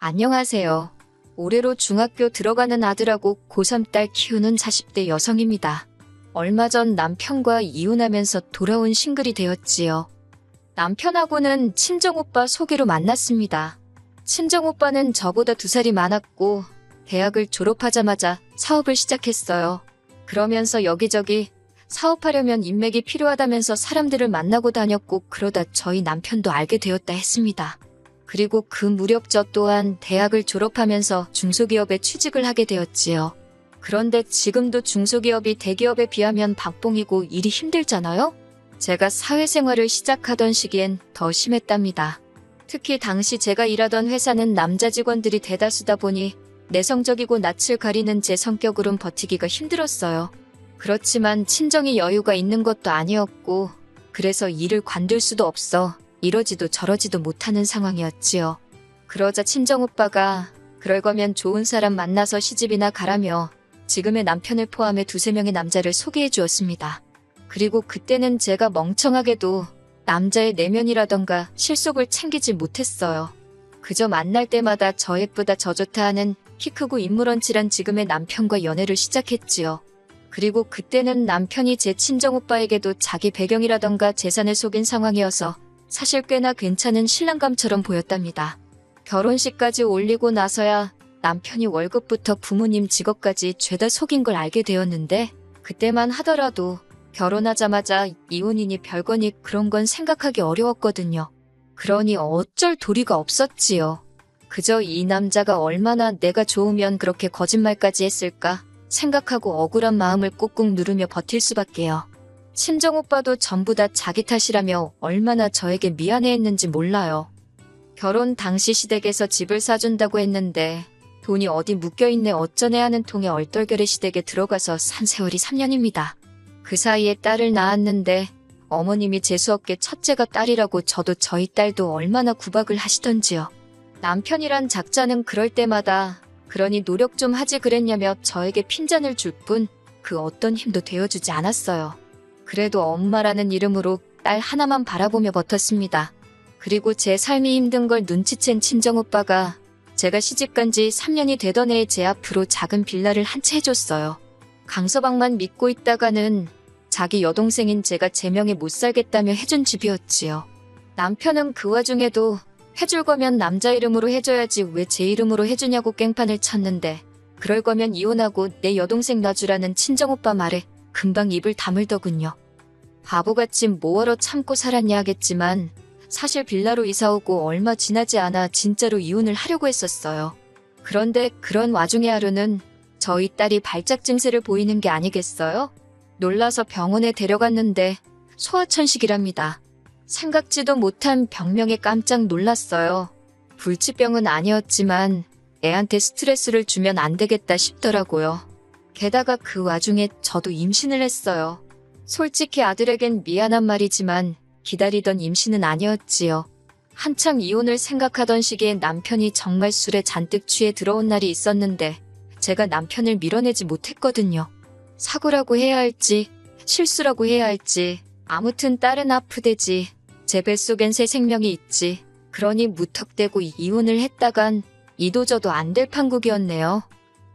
안녕하세요. 올해로 중학교 들어가는 아들하고 고3 딸 키우는 40대 여성입니다. 얼마 전 남편과 이혼하면서 돌아온 싱글이 되었지요. 남편하고는 친정오빠 소개로 만났습니다. 친정오빠는 저보다 2살이 많았고 대학을 졸업하자마자 사업을 시작했어요. 그러면서 여기저기 사업하려면 인맥이 필요하다면서 사람들을 만나고 다녔고 그러다 저희 남편도 알게 되었다 했습니다. 그리고 그 무렵 저 또한 대학을 졸업하면서 중소기업에 취직을 하게 되었지요. 그런데 지금도 중소기업이 대기업에 비하면 박봉이고 일이 힘들잖아요? 제가 사회생활을 시작하던 시기엔 더 심했답니다. 특히 당시 제가 일하던 회사는 남자 직원들이 대다수다 보니 내성적이고 낯을 가리는 제 성격으론 버티기가 힘들었어요. 그렇지만 친정이 여유가 있는 것도 아니었고 그래서 일을 관둘 수도 없어 이러지도 저러지도 못하는 상황이었지요. 그러자 친정오빠가 그럴 거면 좋은 사람 만나서 시집이나 가라며 지금의 남편을 포함해 2~3명의 남자를 소개해 주었습니다. 그리고 그때는 제가 멍청하게도 남자의 내면이라던가 실속을 챙기지 못했어요. 그저 만날 때마다 저 예쁘다 저 좋다 하는 키 크고 인물언칠한 지금의 남편과 연애를 시작했지요. 그리고 그때는 남편이 제 친정오빠에게도 자기 배경이라던가 재산을 속인 상황이어서 사실 꽤나 괜찮은 신랑감처럼 보였답니다. 결혼식까지 올리고 나서야 남편이 월급부터 부모님 직업까지 죄다 속인 걸 알게 되었는데 그때만 하더라도 결혼하자마자 이혼이니 별거니 그런 건 생각하기 어려웠거든요. 그러니 어쩔 도리가 없었지요. 그저 이 남자가 얼마나 내가 좋으면 그렇게 거짓말까지 했을까 생각하고 억울한 마음을 꾹꾹 누르며 버틸 수밖에요. 친정오빠도 전부 다 자기 탓이라며 얼마나 저에게 미안해했는지 몰라요. 결혼 당시 시댁에서 집을 사준다고 했는데 돈이 어디 묶여있네 어쩌네 하는 통에 얼떨결에 시댁에 들어가서 산 세월이 3년입니다. 그 사이에 딸을 낳았는데 어머님이 재수없게 첫째가 딸이라고 저도 저희 딸도 얼마나 구박을 하시던지요. 남편이란 작자는 그럴 때마다 그러니 노력 좀 하지 그랬냐며 저에게 핀잔을 줄 뿐 그 어떤 힘도 되어주지 않았어요. 그래도 엄마라는 이름으로 딸 하나만 바라보며 버텼습니다. 그리고 제 삶이 힘든 걸 눈치챈 친정오빠가 제가 시집간 지 3년이 되던 해에 제 앞으로 작은 빌라를 한 채 해줬어요. 강서방만 믿고 있다가는 자기 여동생인 제가 제 명에 못 살겠다며 해준 집이었지요. 남편은 그 와중에도 해줄 거면 남자 이름으로 해줘야지 왜 제 이름으로 해주냐고 깽판을 쳤는데 그럴 거면 이혼하고 내 여동생 놔주라는 친정오빠 말에 금방 입을 다물더군요. 바보같이 뭐하러 참고 살았냐 하겠지만 사실 빌라로 이사오고 얼마 지나지 않아 진짜로 이혼을 하려고 했었어요. 그런데 그런 와중에 하루는 저희 딸이 발작 증세를 보이는 게 아니겠어요? 놀라서 병원에 데려갔는데 소아천식이랍니다. 생각지도 못한 병명에 깜짝 놀랐어요. 불치병은 아니었지만 애한테 스트레스를 주면 안 되겠다 싶더라고요. 게다가 그 와중에 저도 임신을 했어요. 솔직히 아들에겐 미안한 말이지만 기다리던 임신은 아니었지요. 한창 이혼을 생각하던 시기에 남편이 정말 술에 잔뜩 취해 들어온 날이 있었는데 제가 남편을 밀어내지 못했거든요. 사고라고 해야 할지 실수라고 해야 할지 아무튼 딸은 아프대지 제 뱃속엔 새 생명이 있지 그러니 무턱대고 이혼을 했다간 이도저도 안 될 판국이었네요.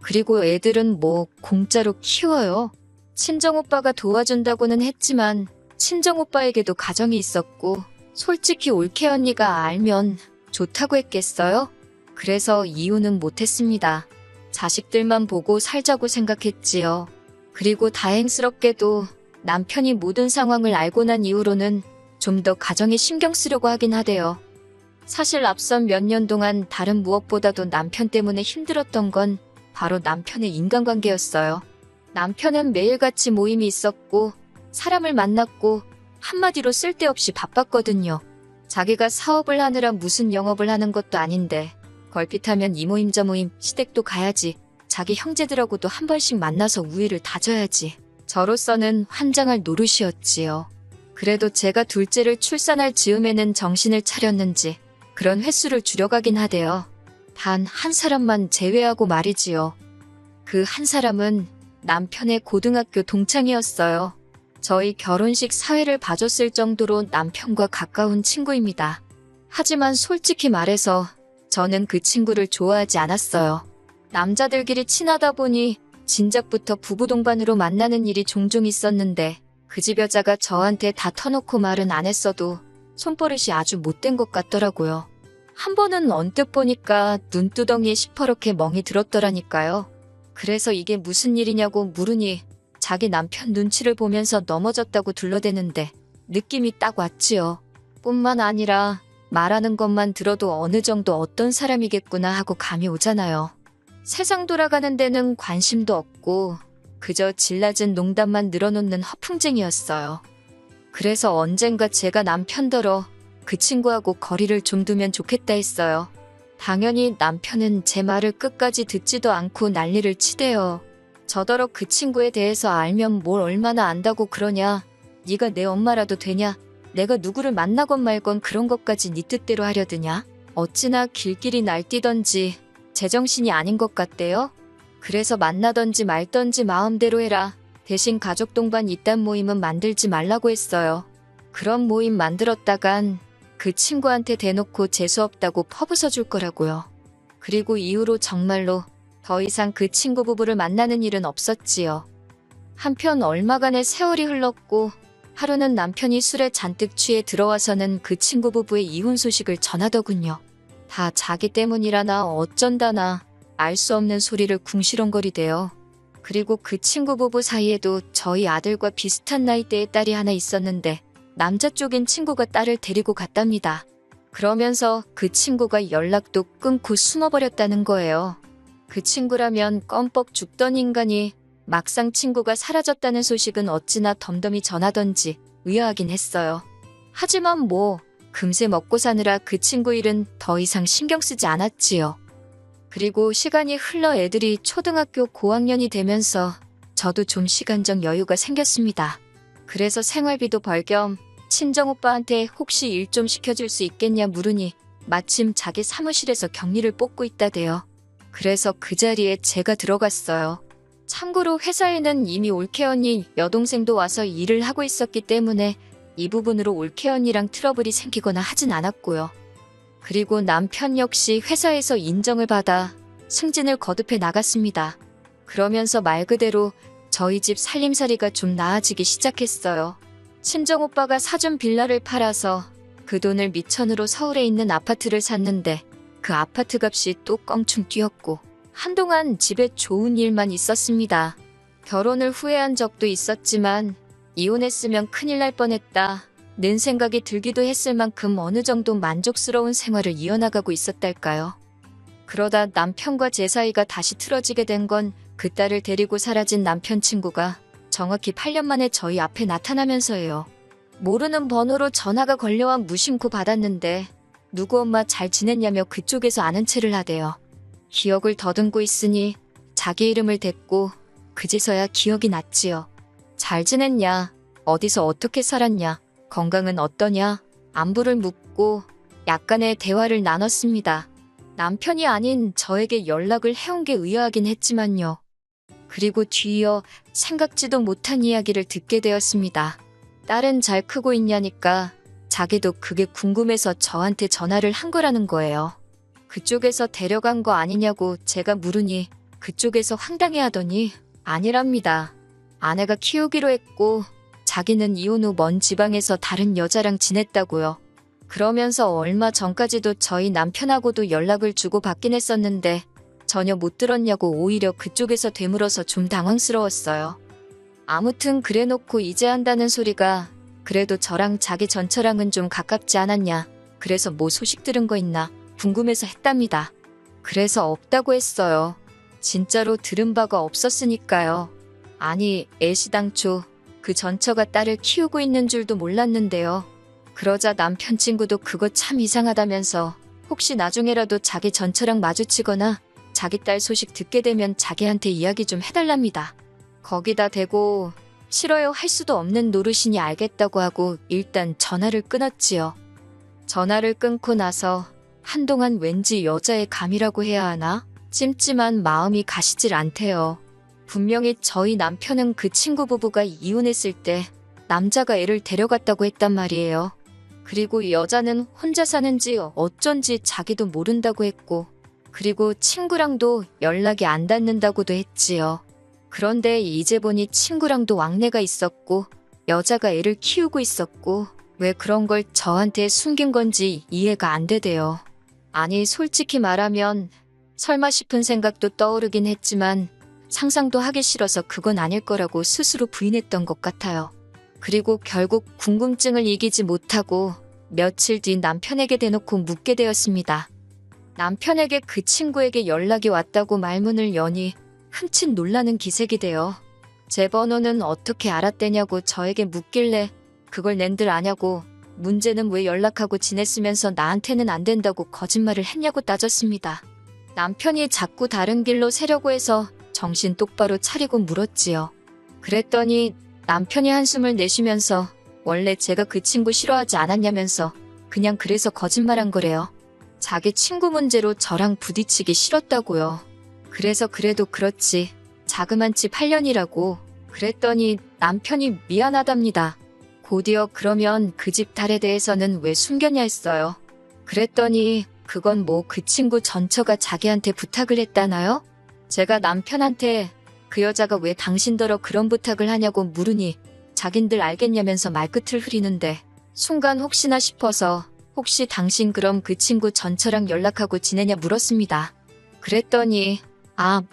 그리고 애들은 뭐 공짜로 키워요. 친정오빠가 도와준다고는 했지만 친정오빠에게도 가정이 있었고 솔직히 올케 언니가 알면 좋다고 했겠어요? 그래서 이혼은 못했습니다. 자식들만 보고 살자고 생각했지요. 그리고 다행스럽게도 남편이 모든 상황을 알고 난 이후로는 좀 더 가정에 신경 쓰려고 하긴 하대요. 사실 앞선 몇 년 동안 다른 무엇보다도 남편 때문에 힘들었던 건 바로 남편의 인간관계였어요. 남편은 매일같이 모임이 있었고 사람을 만났고 한마디로 쓸데없이 바빴거든요. 자기가 사업을 하느라 무슨 영업을 하는 것도 아닌데 걸핏하면 이 모임 저 모임 시댁도 가야지 자기 형제들하고도 한 번씩 만나서 우애를 다져야지. 저로서는 환장할 노릇이었지요. 그래도 제가 둘째를 출산할 즈음에는 정신을 차렸는지 그런 횟수를 줄여가긴 하대요. 단 한 사람만 제외하고 말이지요. 그 한 사람은 남편의 고등학교 동창이었어요. 저희 결혼식 사회를 봐줬을 정도로 남편과 가까운 친구입니다. 하지만 솔직히 말해서 저는 그 친구를 좋아하지 않았어요. 남자들끼리 친하다 보니 진작부터 부부 동반으로 만나는 일이 종종 있었는데 그 집 여자가 저한테 다 터놓고 말은 안 했어도 손버릇이 아주 못된 것 같더라고요. 한 번은 언뜻 보니까 눈두덩이에 시퍼렇게 멍이 들었더라니까요. 그래서 이게 무슨 일이냐고 물으니 자기 남편 눈치를 보면서 넘어졌다고 둘러대는데 느낌이 딱 왔지요. 뿐만 아니라 말하는 것만 들어도 어느 정도 어떤 사람이겠구나 하고 감이 오잖아요. 세상 돌아가는 데는 관심도 없고 그저 질낮은 농담만 늘어놓는 허풍쟁이였어요. 그래서 언젠가 제가 남편더러 그 친구하고 거리를 좀 두면 좋겠다 했어요. 당연히 남편은 제 말을 끝까지 듣지도 않고 난리를 치대요. 저더러 그 친구에 대해서 알면 뭘 얼마나 안다고 그러냐. 네가 내 엄마라도 되냐. 내가 누구를 만나건 말건 그런 것까지 네 뜻대로 하려드냐. 어찌나 길길이 날뛰던지 제정신이 아닌 것 같대요. 그래서 만나던지 말던지 마음대로 해라. 대신 가족 동반 이딴 모임은 만들지 말라고 했어요. 그런 모임 만들었다간 그 친구한테 대놓고 재수없다고 퍼부숴 줄 거라고요. 그리고 이후로 정말로 더 이상 그 친구 부부를 만나는 일은 없었지요. 한편 얼마간의 세월이 흘렀고 하루는 남편이 술에 잔뜩 취해 들어와서는 그 친구 부부의 이혼 소식을 전하더군요. 다 자기 때문이라나 어쩐다나 알 수 없는 소리를 궁시렁거리대요. 그리고 그 친구 부부 사이에도 저희 아들과 비슷한 나이대의 딸이 하나 있었는데 남자 쪽인 친구가 딸을 데리고 갔답니다. 그러면서 그 친구가 연락도 끊고 숨어버렸다는 거예요. 그 친구라면 껌뻑 죽던 인간이 막상 친구가 사라졌다는 소식은 어찌나 덤덤히 전하던지 의아하긴 했어요. 하지만 뭐 금세 먹고 사느라 그 친구 일은 더 이상 신경 쓰지 않았지요. 그리고 시간이 흘러 애들이 초등학교 고학년이 되면서 저도 좀 시간적 여유가 생겼습니다. 그래서 생활비도 벌 겸 친정오빠한테 혹시 일 좀 시켜줄 수 있겠냐 물으니 마침 자기 사무실에서 격리를 뽑고 있다대요. 그래서 그 자리에 제가 들어갔어요. 참고로 회사에는 이미 올케 언니 여동생도 와서 일을 하고 있었기 때문에 이 부분으로 올케 언니랑 트러블이 생기거나 하진 않았고요. 그리고 남편 역시 회사에서 인정을 받아 승진을 거듭해 나갔습니다. 그러면서 말 그대로 저희 집 살림살이가 좀 나아지기 시작했어요. 친정오빠가 사준 빌라를 팔아서 그 돈을 미천으로 서울에 있는 아파트를 샀는데 그 아파트 값이 또 껑충 뛰었고 한동안 집에 좋은 일만 있었습니다. 결혼을 후회한 적도 있었지만 이혼했으면 큰일 날 뻔했다 는 생각이 들기도 했을 만큼 어느 정도 만족스러운 생활을 이어나가고 있었달까요. 그러다 남편과 제 사이가 다시 틀어지게 된 건 그 딸을 데리고 사라진 남편 친구가 정확히 8년 만에 저희 앞에 나타나면서예요. 모르는 번호로 전화가 걸려와 무심코 받았는데 누구 엄마 잘 지냈냐며 그쪽에서 아는 체를 하대요. 기억을 더듬고 있으니 자기 이름을 댔고 그제서야 기억이 났지요. 잘 지냈냐? 어디서 어떻게 살았냐? 건강은 어떠냐? 안부를 묻고 약간의 대화를 나눴습니다. 남편이 아닌 저에게 연락을 해온 게 의아하긴 했지만요. 그리고 뒤이어 생각지도 못한 이야기를 듣게 되었습니다. 딸은 잘 크고 있냐니까 자기도 그게 궁금해서 저한테 전화를 한 거라는 거예요. 그쪽에서 데려간 거 아니냐고 제가 물으니 그쪽에서 황당해하더니 아니랍니다. 아내가 키우기로 했고 자기는 이혼 후 먼 지방에서 다른 여자랑 지냈다고요. 그러면서 얼마 전까지도 저희 남편하고도 연락을 주고받긴 했었는데 전혀 못 들었냐고 오히려 그쪽에서 되물어서 좀 당황스러웠어요. 아무튼 그래놓고 이제 한다는 소리가 그래도 저랑 자기 전처랑은 좀 가깝지 않았냐. 그래서 뭐 소식 들은 거 있나 궁금해서 했답니다. 그래서 없다고 했어요. 진짜로 들은 바가 없었으니까요. 아니 애시당초 그 전처가 딸을 키우고 있는 줄도 몰랐는데요. 그러자 남편 친구도 그거 참 이상하다면서 혹시 나중에라도 자기 전처랑 마주치거나 자기 딸 소식 듣게 되면 자기한테 이야기 좀 해달랍니다. 거기다 대고 싫어요 할 수도 없는 노릇이니 알겠다고 하고 일단 전화를 끊었지요. 전화를 끊고 나서 한동안 왠지 여자의 감이라고 해야 하나? 찜찜한 마음이 가시질 않대요. 분명히 저희 남편은 그 친구 부부가 이혼했을 때 남자가 애를 데려갔다고 했단 말이에요. 그리고 여자는 혼자 사는지 어쩐지 자기도 모른다고 했고, 그리고 친구랑도 연락이 안 닿는다고도 했지요. 그런데 이제 보니 친구랑도 왕래가 있었고, 여자가 애를 키우고 있었고, 왜 그런 걸 저한테 숨긴 건지 이해가 안 되대요. 아니, 솔직히 말하면 설마 싶은 생각도 떠오르긴 했지만 상상도 하기 싫어서 그건 아닐 거라고 스스로 부인했던 것 같아요. 그리고 결국 궁금증을 이기지 못하고 며칠 뒤 남편에게 대놓고 묻게 되었습니다. 남편에게 그 친구에게 연락이 왔다고 말문을 여니 흠칫 놀라는 기색이 되어 제 번호는 어떻게 알았대냐고 저에게 묻길래 그걸 낸들 아냐고, 문제는 왜 연락하고 지냈으면서 나한테는 안 된다고 거짓말을 했냐고 따졌습니다. 남편이 자꾸 다른 길로 새려고 해서 정신 똑바로 차리고 물었지요. 그랬더니 남편이 한숨을 내쉬면서 원래 제가 그 친구 싫어하지 않았냐면서 그냥 그래서 거짓말한 거래요. 자기 친구 문제로 저랑 부딪히기 싫었다고요. 그래서 그래도 그렇지 자그만치 8년이라고 그랬더니 남편이 미안하답니다. 곧이어 그러면 그 집 딸에 대해서는 왜 숨겼냐 했어요. 그랬더니 그건 뭐 그 친구 전처가 자기한테 부탁을 했다나요? 제가 남편한테 그 여자가 왜 당신더러 그런 부탁을 하냐고 물으니 자긴들 알겠냐면서 말끝을 흐리는데 순간 혹시나 싶어서 혹시 당신 그럼 그 친구 전처랑 연락하고 지내냐 물었습니다. 그랬더니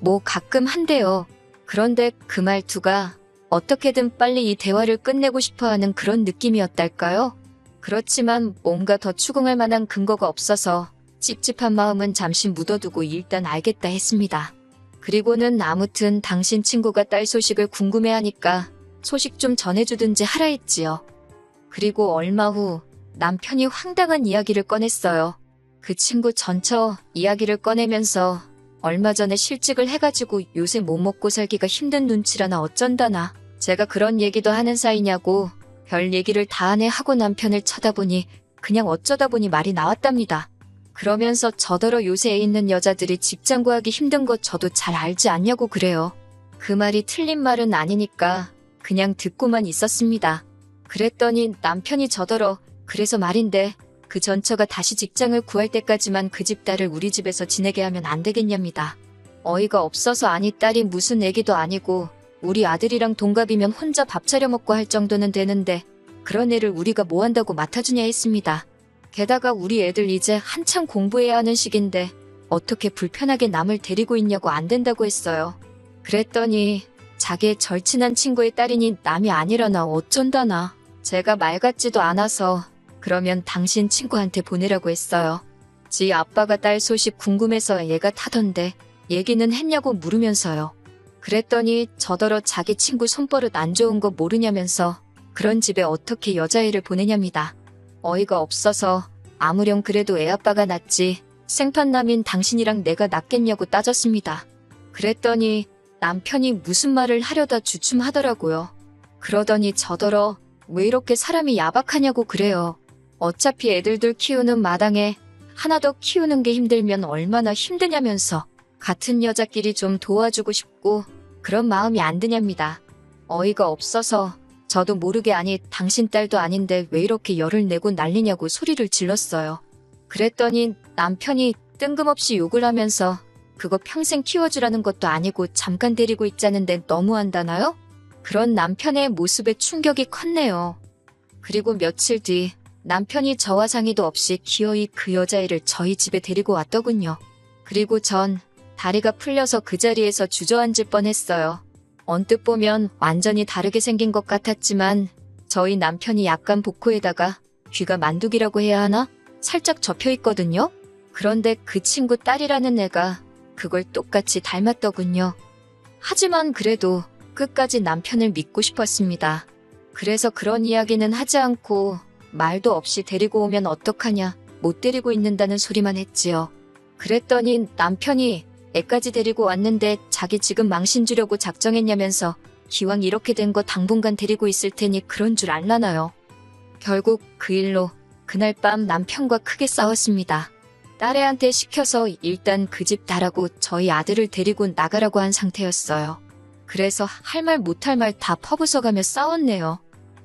뭐 가끔 한대요. 그런데 그 말투가 어떻게든 빨리 이 대화를 끝내고 싶어하는 그런 느낌이었달까요? 그렇지만 뭔가 더 추궁할 만한 근거가 없어서 찝찝한 마음은 잠시 묻어두고 일단 알겠다 했습니다. 그리고는 아무튼 당신 친구가 딸 소식을 궁금해하니까 소식 좀 전해주든지 하라 했지요. 그리고 얼마 후 남편이 황당한 이야기를 꺼냈어요. 그 친구 전처 이야기를 꺼내면서 얼마 전에 실직을 해가지고 요새 못 먹고 살기가 힘든 눈치라나 어쩐다나 제가 그런 얘기도 하는 사이냐고 별 얘기를 다 하네 하고 남편을 쳐다보니 그냥 어쩌다 보니 말이 나왔답니다. 그러면서 저더러 요새 애 있는 여자들이 직장 구하기 힘든 것 저도 잘 알지 않냐고 그래요. 그 말이 틀린 말은 아니니까 그냥 듣고만 있었습니다. 그랬더니 남편이 저더러 그래서 말인데 그 전처가 다시 직장을 구할 때까지만 그 집 딸을 우리 집에서 지내게 하면 안 되겠냐입니다. 어이가 없어서 아니 딸이 무슨 애기도 아니고 우리 아들이랑 동갑이면 혼자 밥 차려 먹고 할 정도는 되는데 그런 애를 우리가 뭐 한다고 맡아주냐 했습니다. 게다가 우리 애들 이제 한창 공부해야 하는 시기인데 어떻게 불편하게 남을 데리고 있냐고 안 된다고 했어요. 그랬더니 자기의 절친한 친구의 딸이니 남이 아니라나 어쩐다나 제가 말 같지도 않아서 그러면 당신 친구한테 보내라고 했어요. 지 아빠가 딸 소식 궁금해서 얘가 타던데 얘기는 했냐고 물으면서요. 그랬더니 저더러 자기 친구 손버릇 안 좋은 거 모르냐면서 그런 집에 어떻게 여자애를 보내냐입니다. 어이가 없어서 아무렴 그래도 애아빠가 낫지 생판남인 당신이랑 내가 낫겠냐고 따졌습니다. 그랬더니 남편이 무슨 말을 하려다 주춤하더라고요. 그러더니 저더러 왜 이렇게 사람이 야박하냐고 그래요. 어차피 애들들 키우는 마당에 하나 더 키우는 게 힘들면 얼마나 힘드냐면서 같은 여자끼리 좀 도와주고 싶고 그런 마음이 안 드냐입니다. 어이가 없어서 저도 모르게 아니 당신 딸도 아닌데 왜 이렇게 열을 내고 난리냐고 소리를 질렀어요. 그랬더니 남편이 뜬금없이 욕을 하면서 그거 평생 키워주라는 것도 아니고 잠깐 데리고 있자는데 너무한다나요? 그런 남편의 모습에 충격이 컸네요. 그리고 며칠 뒤 남편이 저와 상의도 없이 기어이 그 여자애를 저희 집에 데리고 왔더군요. 그리고 전 다리가 풀려서 그 자리에서 주저앉을 뻔했어요. 언뜻 보면 완전히 다르게 생긴 것 같았지만 저희 남편이 약간 복코에다가 귀가 만두기라고 해야 하나? 살짝 접혀 있거든요. 그런데 그 친구 딸이라는 애가 그걸 똑같이 닮았더군요. 하지만 그래도 끝까지 남편을 믿고 싶었습니다. 그래서 그런 이야기는 하지 않고 말도 없이 데리고 오면 어떡하냐, 못 데리고 있는다는 소리만 했지요. 그랬더니 남편이 애까지 데리고 왔는데 자기 지금 망신 주려고 작정했냐면서 기왕 이렇게 된 거 당분간 데리고 있을 테니 그런 줄 알라나요. 결국 그 일로 그날 밤 남편과 크게 싸웠습니다. 딸애한테 시켜서 일단 그 집 나라고 저희 아들을 데리고 나가라고 한 상태였어요. 그래서 할 말 못할 말 다 퍼부숴가며 싸웠네요.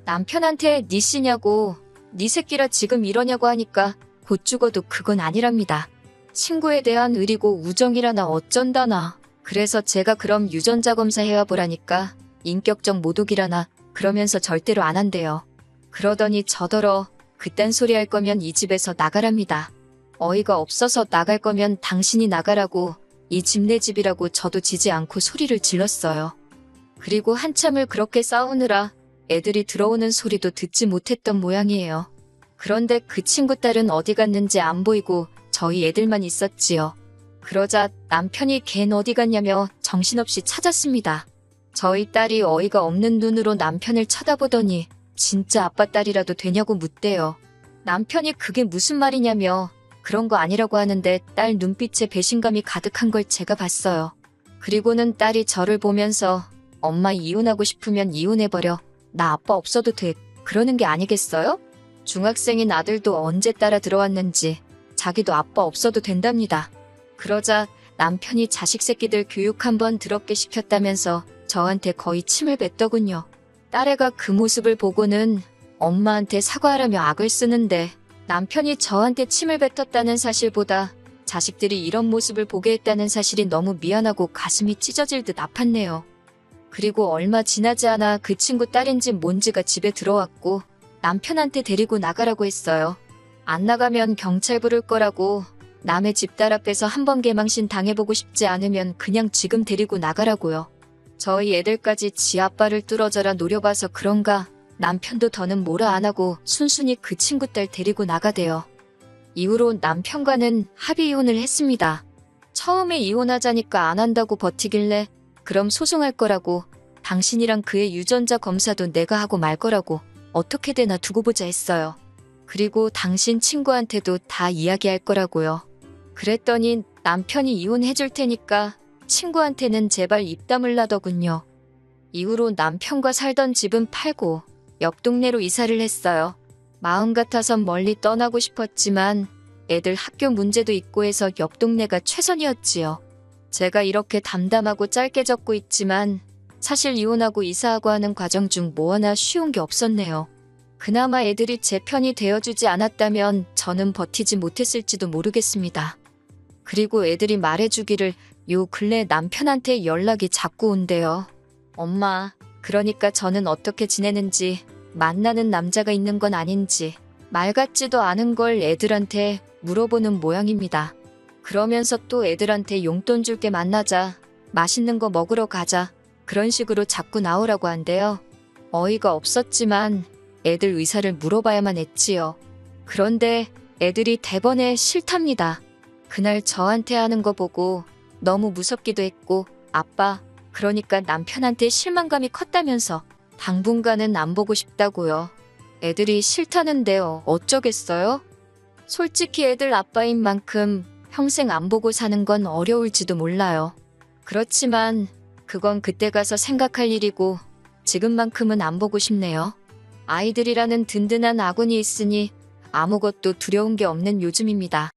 남편한테 니 씨냐고 네 새끼라 지금 이러냐고 하니까 곧 죽어도 그건 아니랍니다. 친구에 대한 의리고 우정이라나 어쩐다나. 그래서 제가 그럼 유전자 검사 해와보라니까 인격적 모독이라나 그러면서 절대로 안 한대요. 그러더니 저더러 그딴 소리 할 거면 이 집에서 나가랍니다. 어이가 없어서 나갈 거면 당신이 나가라고 이 집 내 집이라고 저도 지지 않고 소리를 질렀어요. 그리고 한참을 그렇게 싸우느라 애들이 들어오는 소리도 듣지 못했던 모양이에요. 그런데 그 친구 딸은 어디 갔는지 안 보이고 저희 애들만 있었지요. 그러자 남편이 걘 어디 갔냐며 정신없이 찾았습니다. 저희 딸이 어이가 없는 눈으로 남편을 쳐다보더니 진짜 아빠 딸이라도 되냐고 묻대요. 남편이 그게 무슨 말이냐며 그런 거 아니라고 하는데 딸 눈빛에 배신감이 가득한 걸 제가 봤어요. 그리고는 딸이 저를 보면서 엄마 이혼하고 싶으면 이혼해버려. 나 아빠 없어도 돼. 그러는 게 아니겠어요? 중학생인 아들도 언제 따라 들어왔는지 자기도 아빠 없어도 된답니다. 그러자 남편이 자식 새끼들 교육 한번 더럽게 시켰다면서 저한테 거의 침을 뱉더군요. 딸애가 그 모습을 보고는 엄마한테 사과하라며 악을 쓰는데 남편이 저한테 침을 뱉었다는 사실보다 자식들이 이런 모습을 보게 했다는 사실이 너무 미안하고 가슴이 찢어질 듯 아팠네요. 그리고 얼마 지나지 않아 그 친구 딸인지 뭔지가 집에 들어왔고 남편한테 데리고 나가라고 했어요. 안 나가면 경찰 부를 거라고 남의 집 딸 앞에서 한번 개망신 당해보고 싶지 않으면 그냥 지금 데리고 나가라고요. 저희 애들까지 지 아빠를 뚫어져라 노려봐서 그런가 남편도 더는 뭐라 안 하고 순순히 그 친구 딸 데리고 나가대요. 이후로 남편과는 합의 이혼을 했습니다. 처음에 이혼하자니까 안 한다고 버티길래 그럼 소송할 거라고 당신이랑 그의 유전자 검사도 내가 하고 말 거라고 어떻게 되나 두고 보자 했어요. 그리고 당신 친구한테도 다 이야기할 거라고요. 그랬더니 남편이 이혼해줄 테니까 친구한테는 제발 입 다물라더군요. 이후로 남편과 살던 집은 팔고 옆 동네로 이사를 했어요. 마음 같아선 멀리 떠나고 싶었지만 애들 학교 문제도 있고 해서 옆 동네가 최선이었지요. 제가 이렇게 담담하고 짧게 적고 있지만 사실 이혼하고 이사하고 하는 과정 중 뭐 하나 쉬운 게 없었네요. 그나마 애들이 제 편이 되어주지 않았다면 저는 버티지 못했을지도 모르겠습니다. 그리고 애들이 말해주기를 요 근래 남편한테 연락이 자꾸 온대요. 엄마, 그러니까 저는 어떻게 지내는지 만나는 남자가 있는 건 아닌지 말 같지도 않은 걸 애들한테 물어보는 모양입니다. 그러면서 또 애들한테 용돈 줄게 만나자, 맛있는 거 먹으러 가자 그런 식으로 자꾸 나오라고 한대요. 어이가 없었지만 애들 의사를 물어봐야만 했지요. 그런데 애들이 대번에 싫답니다. 그날 저한테 하는 거 보고 너무 무섭기도 했고 아빠, 그러니까 남편한테 실망감이 컸다면서 당분간은 안 보고 싶다고요. 애들이 싫다는데요. 어쩌겠어요? 솔직히 애들 아빠인 만큼 평생 안 보고 사는 건 어려울지도 몰라요. 그렇지만 그건 그때 가서 생각할 일이고 지금만큼은 안 보고 싶네요. 아이들이라는 든든한 아군이 있으니 아무것도 두려운 게 없는 요즘입니다.